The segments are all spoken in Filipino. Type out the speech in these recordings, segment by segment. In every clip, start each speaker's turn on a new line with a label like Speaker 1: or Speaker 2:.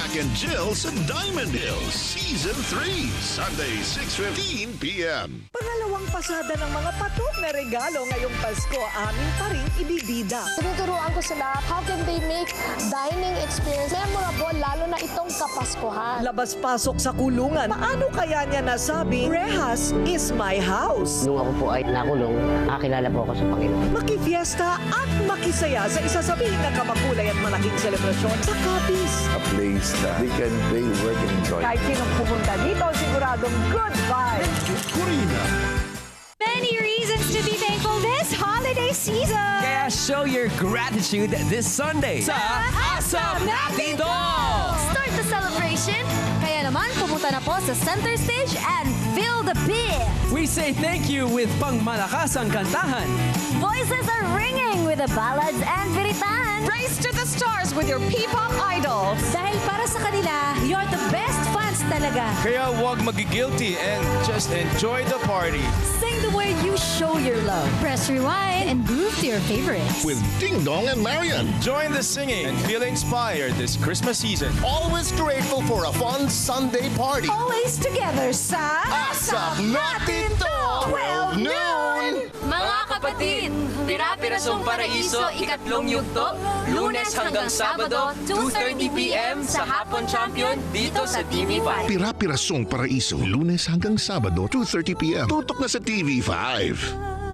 Speaker 1: Jack and Jill sa Diamond Hills Season 3, Sunday 6:15 p.m.
Speaker 2: Pangalawang pasada ng mga patok na regalo ngayong Pasko, amin pa rin ibibida.
Speaker 3: Tinuturuan ko sila how can they make dining experience memorable, lalo na itong Kapaskuhan.
Speaker 2: Labas-pasok sa kulungan, paano kaya niya nasabi, Rehas is my house?
Speaker 4: Nung ako po ay nakulong, nakakilala po ako sa Panginoon.
Speaker 2: Makifiesta at makisaya sa isasabihin na kamakulay at malaking selebrasyon sa Capiz.
Speaker 5: A place that we can play, work, and enjoy.
Speaker 2: Kahit sinong pumunta dito, siguradong good vibes.
Speaker 1: Corina,
Speaker 6: Many reasons to be thankful this holiday season.
Speaker 7: Kaya show your gratitude this Sunday sa Asap Natin To!
Speaker 6: Start the celebration. Kaya naman, pumunta na po sa center stage and feel the beat.
Speaker 7: We say thank you with pangmalakasang kantahan.
Speaker 6: Voices are ringing with the ballads and biritan.
Speaker 8: Race to the stars with your P-pop idols.
Speaker 6: Dahil para sa kanila, you're the best fans talaga.
Speaker 9: Kaya huwag magi-guilty and just enjoy the party.
Speaker 6: Sing the way you show your love. Press rewind and groove to your favorites.
Speaker 1: with Ding Dong and Marian.
Speaker 9: Join the singing and feel inspired this Christmas season.
Speaker 1: Always grateful for a fun Sunday party.
Speaker 6: Always together sa
Speaker 1: Asap Natin To! 12 noon!
Speaker 10: Mga kapatid, Pira-Pirasong Paraiso, ikatlong yugto, Lunes hanggang Sabado, 2:30 p.m. sa Hapon Champion dito sa TV5.
Speaker 1: Pira-Pirasong Paraiso, Lunes hanggang Sabado, 2:30 p.m. Tutok na sa TV5.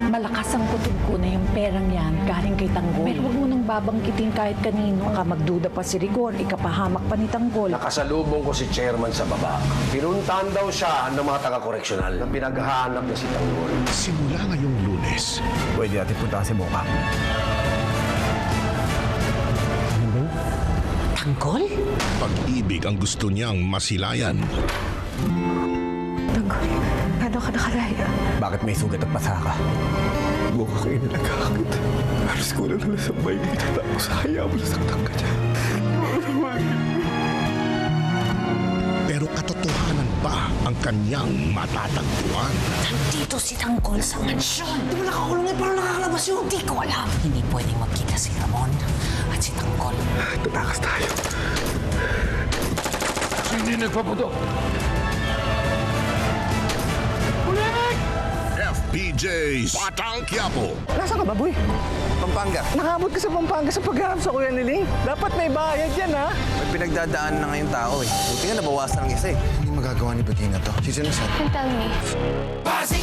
Speaker 11: Malakas ang kutob ko na yung perang yan galing kay Tanggol. Pero huwag mo nang babangkitin kahit kanino. Baka magduda pa si Rigor, ikapahamak pa ni Tanggol.
Speaker 5: Nakasalubong ko si chairman sa baba. Pinuntahan daw siya ng mga taga-koreksyonal na pinaghahanap na si Tanggol.
Speaker 1: Simula ngayong Lunes.
Speaker 5: Pwede natin punta si Mocha.
Speaker 11: Tanggol?
Speaker 1: Pag-ibig ang gusto niyang masilayan.
Speaker 11: Tanggol, ano ka nakalaya?
Speaker 5: Bakit may sugat at pasa ka? Mukha kayo na nagkakakit. Halos ko na nalasabay dito. Tapos hayaan mo nasaktan ka dyan.
Speaker 1: Pero katotohanan ba ang kanyang matatagpuan?
Speaker 11: Nandito si Tanggol sa mansyon. Di ba nakakulong eh, parang nakakalabas yun? Hindi ko alam. Hindi pwedeng magkita si Ramon at si Tanggol.
Speaker 5: Tatakas tayo.
Speaker 9: Hindi nagpaputok.
Speaker 1: FPJ's Batang Quiapo.
Speaker 5: Nasaan ka ba, boy? Pampanga. Nakabot ka sa Pampanga sa pagharap sa Kuya Niling. Dapat may bayad yan, ha?
Speaker 12: May pinagdadaan na ngayong tao eh. Buti nga nabawasan ng isa eh. Hindi magagawa ni Bettina to. Sino sa?
Speaker 3: And tell me,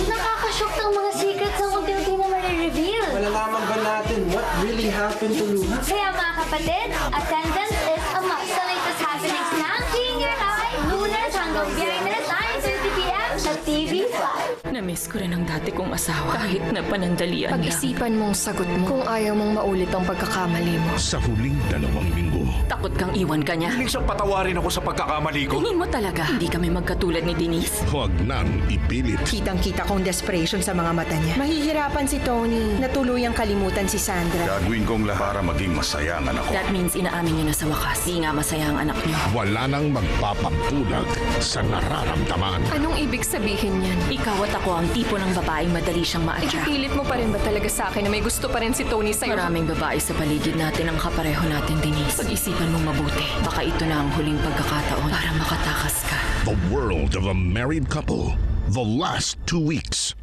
Speaker 3: nakakashock ng mga secrets na unti-unti na marireveal.
Speaker 12: Malalaman ba natin what really happened to Luna?
Speaker 3: Kaya mga kapatid, attendance is a must sa latest happenings ng Senior High, Lunes hanggang Biyernes, 9:30 p.m. sa TV5.
Speaker 8: Namiss ko rin ang dati kong asawa kahit na panandalian lang.
Speaker 10: Pag-isipan mong sagot mo kung ayaw mong maulit ang pagkakamali mo.
Speaker 1: Sa huling 2 linggo.
Speaker 8: Takot kang iwan ka niya.
Speaker 9: Hindi siyang patawarin ako sa pagkakamali ko.
Speaker 8: Tingin mo talaga, hindi kami magkatulad ni Denise?
Speaker 1: Huwag nang ipilit.
Speaker 2: Kitang-kita kong desperation sa mga mata niya.
Speaker 10: Mahihirapan si Tony na tuluyang kalimutan si Sandra.
Speaker 1: Gagawin kong lahat para maging masaya ang anak ko.
Speaker 8: That means inaamin niyo na sa wakas. Di nga masaya ang anak niyo.
Speaker 1: Wala nang magpapabulag sa nararamdaman.
Speaker 10: Anong ibig sabihin yan?
Speaker 8: Ikaw at ako ang tipo ng babaeng madali siyang ma-attract.
Speaker 10: Ipilit mo pa rin ba talaga sa akin na may gusto pa rin si Tony sa'yo?
Speaker 8: Maraming babae sa paligid natin ang kapareho natin, Denise. Pag-isipan mong mabuti. Baka ito na ang huling pagkakataon para makatakas ka.
Speaker 1: The world of a married couple. The last 2 weeks.